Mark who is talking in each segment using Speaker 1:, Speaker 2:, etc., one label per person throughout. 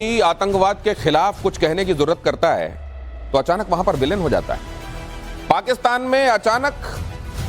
Speaker 1: आतंकवाद के खिलाफ कुछ कहने की जरूरत करता है तो अचानक वहां पर विलेन हो जाता है। पाकिस्तान में अचानक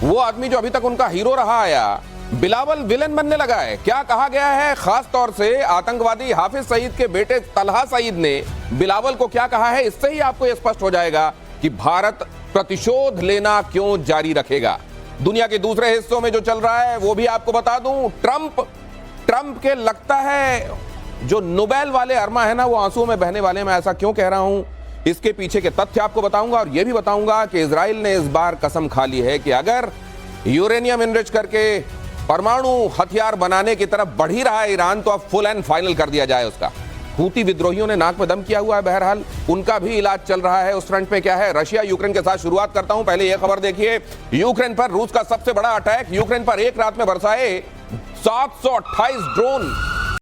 Speaker 1: वो आदमी जो अभी तक उनका हीरो रहा आया, बिलावल विलेन बनने लगा है। क्या कहा गया है? खास तौर से आतंकवादी हाफिज सईद के बेटे तलहा सईद ने बिलावल को क्या कहा है, इससे ही आपको यह स्पष्ट हो जाएगा कि भारत प्रतिशोध लेना क्यों जारी रखेगा। दुनिया के दूसरे हिस्सों में जो चल रहा है वो भी आपको बता दूं। ट्रंप के लगता है जो नोबेल वाले अरमा है ना, वो आंसुओं में बहने वाले। मैं ऐसा क्यों कह रहा हूं, इसके पीछे के तथ्य आपको बताऊंगा और यह भी बताऊंगा कि इजराइल ने इस बार कसम खा ली है कि अगर यूरेनियम इनरिच करके परमाणु हथियार बनाने की तरफ बढ़ ही रहा है ईरान, तो अब फुल एंड फाइनल कर दिया जाए उसका। हूती विद्रोहियों ने नाक में दम किया हुआ है, बहरहाल उनका भी इलाज चल रहा है। उस फ्रंट पे क्या है, रशिया यूक्रेन के साथ शुरुआत करता हूं। पहले यह खबर देखिए, यूक्रेन पर रूस का सबसे बड़ा अटैक। यूक्रेन पर एक रात में बरसाए 728 ड्रोन।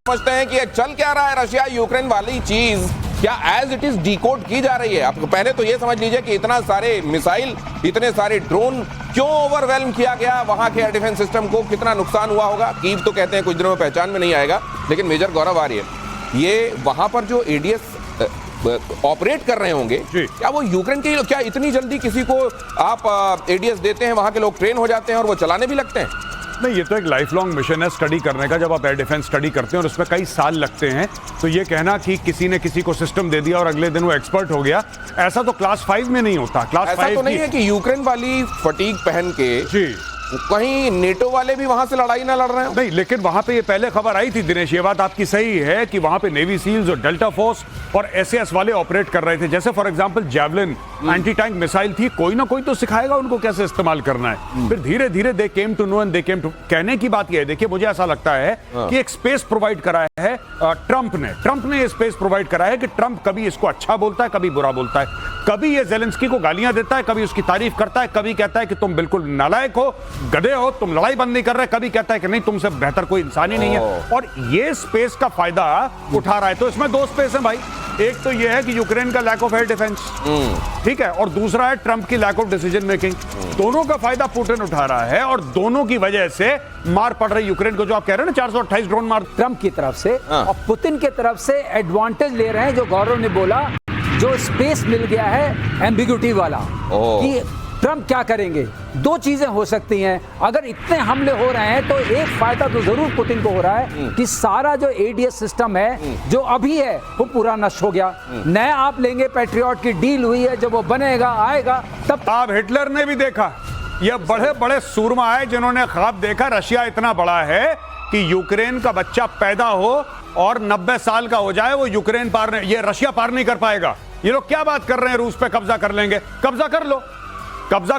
Speaker 1: समझते हैं कि ये चल क्या रहा है। रशिया यूक्रेन वाली चीज क्या एज इट इज डिकोड की जा रही है? आपको पहले तो ये समझ लीजिए कि इतना सारे मिसाइल, इतने सारे ड्रोन क्यों ओवरवेल्म किया गया, वहां के एयर डिफेंस सिस्टम को कितना नुकसान हुआ होगा। कीव तो कहते हैं कुछ दिनों में पहचान में नहीं आएगा, लेकिन मेजर गौरव आर्य ये वहां पर जो एडीएस ऑपरेट कर रहे होंगे, क्या वो यूक्रेन के? क्या इतनी जल्दी किसी को आप एडीएस देते हैं, वहां के लोग ट्रेन हो जाते हैं और वो चलाने भी लगते हैं?
Speaker 2: नहीं, ये तो एक लाइफ लॉन्ग मिशन है स्टडी करने का। जब आप एयर डिफेंस स्टडी करते हैं और उसमें कई साल लगते हैं, तो ये कहना कि किसी ने किसी को सिस्टम दे दिया और अगले दिन वो एक्सपर्ट हो गया, ऐसा तो क्लास 5 में नहीं होता। क्लास 5
Speaker 1: तो नहीं है कि यूक्रेन वाली फटीग पहन के कहीं नेटो वाले भी वहां से लड़ाई ना लड़ रहे हो?
Speaker 2: नहीं, लेकिन वहां पे ये पहले खबर आई थी दिनेश, ये बात आपकी सही है कि वहां पे नेवी सील्स और डेल्टा फोर्स और एसएएस वाले ऑपरेट कर रहे थे। जैसे for example javelin anti tank missile थी, कोई ना कोई तो सिखाएगा उनको कैसे इस्तेमाल करना है। फिर धीरे धीरे they came to know and they came to. कहने की बात यह है, देखिए मुझे ऐसा लगता है कि एक स्पेस प्रोवाइड कराया है ट्रंप ने ये स्पेस प्रोवाइड कराया है कि ट्रंप कभी इसको अच्छा बोलता है, कभी बुरा बोलता है, कभी ये जेलेंस्की को गालियां देता है, कभी उसकी तारीफ करता है, कभी कहता है कि तुम बिल्कुल नालायक हो, गधे हो, तुम लड़ाई बंद नहीं कर रहे, कभी कहता है कि नहीं तुमसे बेहतर कोई इंसान ही नहीं है। और ये स्पेस का फायदा उठा रहा है। तो इसमें दो स्पेस है भाई, एक तो ये है कि यूक्रेन का लैक ऑफ एयर डिफेंस, ठीक है, और दूसरा है ट्रंप की लैक ऑफ डिसीजन मेकिंग। दोनों का फायदा पुतिन उठा रहा है और दोनों की वजह से मार पड़ रही यूक्रेन को। जो आप कह रहे हैं ना 428 ड्रोन मार
Speaker 3: ट्रंप की तरफ से और पुतिन की तरफ से एडवांटेज ले रहे हैं। जो गौरव ने बोला, जो स्पेस मिल गया है एम्बिग्यूटी वाला कि ट्रंप क्या करेंगे। दो चीजें हो सकती हैं, अगर इतने हमले हो रहे हैं तो एक फायदा तो जरूर पुतिन को हो रहा है कि सारा जो एडीएस सिस्टम है जो अभी है वो पूरा नष्ट हो गया। नया आप लेंगे, पैट्रियट की डील हुई है, जब वो बनेगा आएगा तब।
Speaker 2: आप हिटलर ने भी देखा, ये बड़े बड़े सूरमा है जिन्होंने ख्वाब देखा रशिया इतना बड़ा है कि यूक्रेन का बच्चा पैदा हो और 90 साल का हो जाए, वो यूक्रेन पार नहीं, ये रशिया पार नहीं कर पाएगा। ये लोग क्या बात कर रहे हैं, रूस पे कब्जा कर लेंगे। कब्जा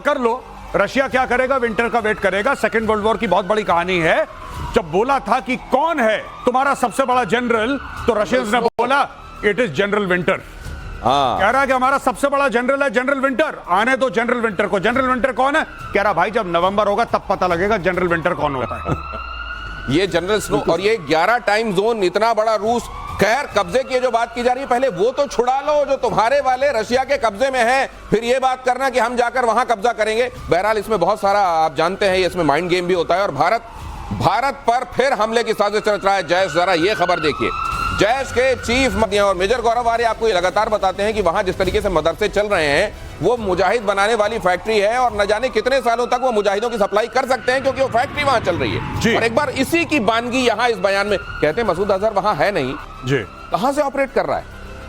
Speaker 2: कर लो। रशिया क्या करेगा? विंटर का वेट करेगा। सेकेंड वर्ल्ड वॉर की बहुत बड़ी कहानी है। जब बोला था कि कौन है तुम्हारा सबसे बड़ा जनरल, तो रशियंस ने बोला इट इज जनरल विंटर। कह रहा है कि हमारा सबसे बड़ा जनरल है जनरल विंटर, आने दो जनरल विंटर को। जनरल विंटर कौन है? कह रहा भाई जब नवंबर होगा तब पता लगेगा जनरल विंटर कौन होता है।
Speaker 1: ये जनरल स्नो और ये 11 टाइम जोन, इतना बड़ा रूस। खैर, कब्जे की जो बात की जा रही है, पहले वो तो छुड़ा लो जो तुम्हारे वाले रशिया के कब्जे में है, फिर ये बात करना कि हम जाकर वहां कब्जा करेंगे। बहरहाल इसमें बहुत सारा आप जानते हैं, इसमें माइंड गेम भी होता है। और भारत पर फिर हमले की साजिश रच रहा है जैश। जरा ये खबर देखिए, जैश के चीफ और मेजर गौरव आर्य आपको ये लगातार बताते हैं कि वहां जिस तरीके से मदरसे चल रहे हैं, वो मुजाहिद बनाने वाली फैक्ट्री है और न जाने कितने सालों तक वो मुजाहिदों की सप्लाई कर सकते हैं, क्योंकि वो फैक्ट्री वहां चल रही है। और एक बार इसी की बानगी यहां इस बयान में कहते हैं मसूद अजहर वहां है नहीं जी, कहां से ऑपरेट कर रहा है?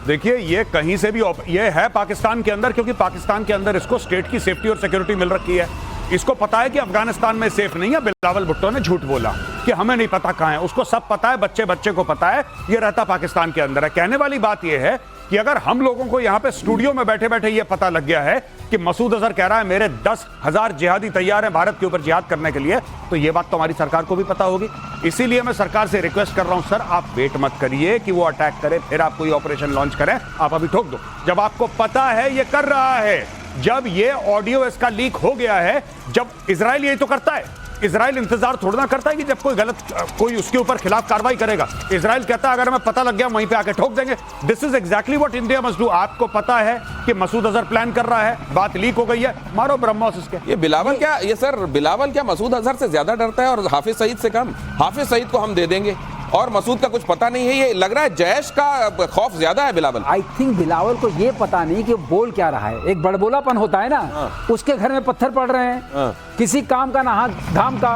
Speaker 2: देखिए, ये कहीं से भी ये है पाकिस्तान के अंदर, क्योंकि पाकिस्तान के अंदर इसको स्टेट की सेफ्टी और सिक्योरिटी मिल रखी है। इसको पता है कि अफगानिस्तान में सेफ नहीं है। बिलावल भुट्टो ने झूठ बोला कि हमें नहीं पता कहां है, उसको सब पता है, बच्चे को पता है, ये रहता पाकिस्तान के अंदर है। कहने वाली बात ये है कि अगर हम लोगों को यहां पे स्टूडियो में बैठे बैठे ये पता लग गया है कि मसूद अजहर कह रहा है मेरे 10,000 जिहादी तैयार हैं भारत के ऊपर जिहाद करने के लिए, तो ये बात तो हमारी सरकार को भी पता होगी। इसीलिए मैं सरकार से रिक्वेस्ट कर रहा हूं, सर आप वेट मत करिए कि वो अटैक करे फिर आप कोई ऑपरेशन लॉन्च करें, आप अभी ठोक दो। जब आपको पता है ये कर रहा है, जब ये ऑडियो इसका लीक हो गया है, जब इजराइल यही तो करता है, इजराइल इंतजार थोड़ा ना करता है कि जब कोई उसके ऊपर खिलाफ कार्रवाई करेगा। इजराइल कहता है अगर हमें पता लग गया वहीं पे आके ठोक देंगे। This is exactly what India must do. आपको पता है कि मसूद अजहर प्लान कर रहा है, बात लीक हो गई है, मारो ब्रह्मोस इसके।
Speaker 1: ये बिलावल क्या मसूद अजहर से ज्यादा डरता है और हाफिज सईद से कम? हाफिज सईद को हम दे देंगे, और मसूद का कुछ पता नहीं है। ये लग रहा है जैश का खौफ ज्यादा है बिलावल।
Speaker 3: आई थिंक बिलावल को ये पता नहीं कि बोल क्या रहा है। एक बड़बोलापन होता है ना, उसके घर में पत्थर पड़ रहे हैं, किसी काम का ना हाथ धाम का,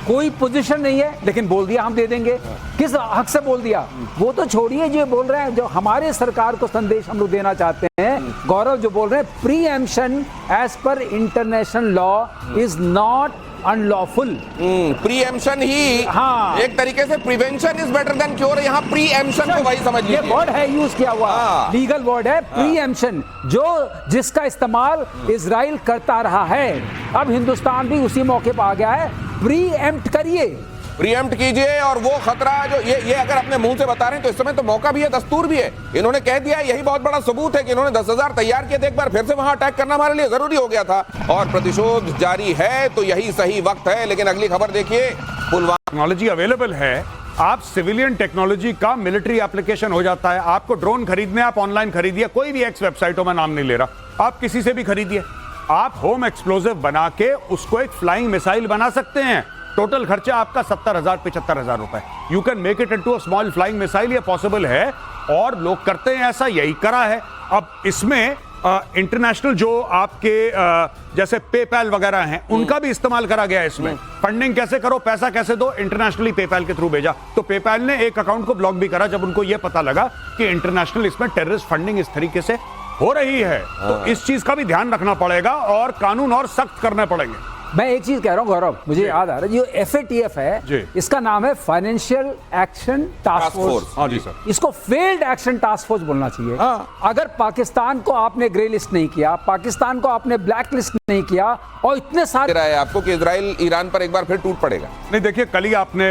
Speaker 3: कोई पोजीशन नहीं है, लेकिन बोल दिया हम दे देंगे। किस हक से बोल दिया वो तो छोड़िए, जो बोल रहे हैं, जो हमारे सरकार को संदेश हम लोग देना चाहते हैं, गौरव जो बोल रहे हैं, preemption as per international law is not unlawful.
Speaker 1: Preemption ही
Speaker 3: हाँ।
Speaker 1: एक तरीके से prevention is better than cure. यहाँ प्रीएम्पशन को वही समझ लीजिए,
Speaker 3: ये वर्ड है यूज किया हुआ, लीगल वर्ड है प्रीएम्पशन, जो जिसका इस्तेमाल इजराइल करता रहा है। अब हिंदुस्तान भी उसी मौके पर आ गया है, प्रीएम्प्ट करिए,
Speaker 1: प्रीएम्प्ट कीजिए। और वो खतरा जो ये अगर अपने मुंह से बता रहे हैं तो इस समय तो मौका भी है, दस्तूर भी है। इन्होंने कह दिया, यही बहुत बड़ा सबूत है कि इन्होंने 10,000 तैयार किए थे, एक बार फिर से वहां अटैक करना हमारे लिए जरूरी हो गया था और प्रतिशोध जारी है, तो यही सही वक्त है। लेकिन अगली खबर देखिए, पुलवामा
Speaker 2: टेक्नोलॉजी अवेलेबल है, आप सिविलियन टेक्नोलॉजी का मिलिट्री एप्लीकेशन हो जाता है। आपको ड्रोन खरीदने, आप ऑनलाइन खरीदिए, कोई भी एक्स वेबसाइटों में नाम नहीं ले रहा, आप किसी से भी खरीदिए। आप होम एक्सप्लोजिव बना के उसको एक फ्लाइंग मिसाइल बना सकते हैं। टोटल खर्चा आपका 70,000 75,000 रुपए। You can make it into a small flying missile, ये पॉसिबल है और लोग करते हैं ऐसा, यही करा है। अब इसमें इंटरनेशनल जो आपके जैसे पेपैल वगैरह हैं, उनका भी इस्तेमाल करा गया है इसमें। फंडिंग कैसे करो, पैसा कैसे दो, इंटरनेशनली पेपैल के थ्रू भेजा, तो पेपैल ने एक अकाउंट को ब्लॉक भी करा जब उनको यह पता लगा कि इंटरनेशनल इसमें टेररिस्ट फंडिंग इस तरीके से हो रही है। तो इस चीज का भी ध्यान रखना पड़ेगा और कानून और सख्त करने पड़ेंगे।
Speaker 3: मैं एक चीज कह रहा हूं गौरव, मुझे याद आ रहा है, जो FATF है, इसका नाम है फाइनेंशियल एक्शन टास्क फोर्स।
Speaker 2: हाँ जी सर,
Speaker 3: इसको फेल्ड एक्शन टास्क फोर्स बोलना चाहिए। अगर पाकिस्तान को आपने ग्रे लिस्ट नहीं किया, पाकिस्तान को आपने ब्लैक लिस्ट नहीं किया, और इतने सारे
Speaker 1: रहा है आपको कि इजराइल ईरान पर एक बार फिर टूट पड़ेगा।
Speaker 2: नहीं देखिए, कल ही आपने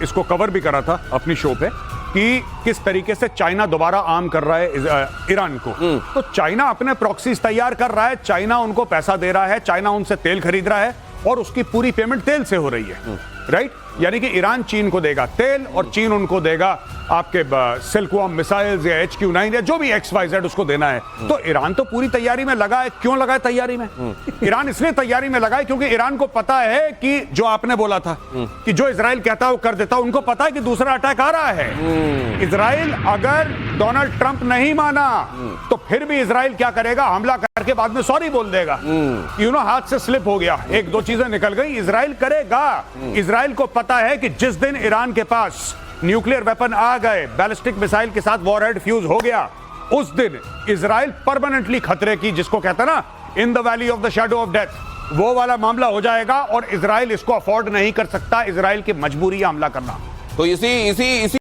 Speaker 2: इसको कवर भी करा था अपनी शो पे कि किस तरीके से चाइना दोबारा आर्म कर रहा है ईरान को। तो चाइना अपने प्रॉक्सीज तैयार कर रहा है, चाइना उनको पैसा दे रहा है, चाइना उनसे तेल खरीद रहा है और उसकी पूरी पेमेंट तेल से हो रही है, राइट? यानी कि ईरान चीन को देगा तेल और चीन उनको देगा आपके सिल्कवॉर्म मिसाइल्स या HQ-9 या जो भी XYZ उसको देना है। तो ईरान तो पूरी तैयारी में लगा है। क्यों लगा है तैयारी में? ईरान इसलिए तैयारी में लगा है क्योंकि ईरान को पता है कि जो आपने बोला था कि जो इजराइल कहता है वो कर देता है, उनको पता है कि दूसरा अटैक आ रहा है। इजराइल अगर डोनाल्ड ट्रंप नहीं माना तो फिर भी इजराइल क्या करेगा, हमला करके बाद में सॉरी बोल देगा, हाथ से स्लिप हो गया, एक दो चीजें निकल गई, इजराइल करेगा। इजराइल को पता है कि जिस दिन ईरान के पास न्यूक्लियर वेपन आ गए, बैलिस्टिक मिसाइल के साथ वॉरहेड फ्यूज हो गया, उस दिन इजराइल परमानेंटली खतरे की, जिसको कहते हैं ना, in the valley of the shadow of death, वो वाला मामला हो जाएगा और इजराइल इसको अफोर्ड नहीं कर सकता। इजराइल की मजबूरी है हमला करना।
Speaker 1: तो इसी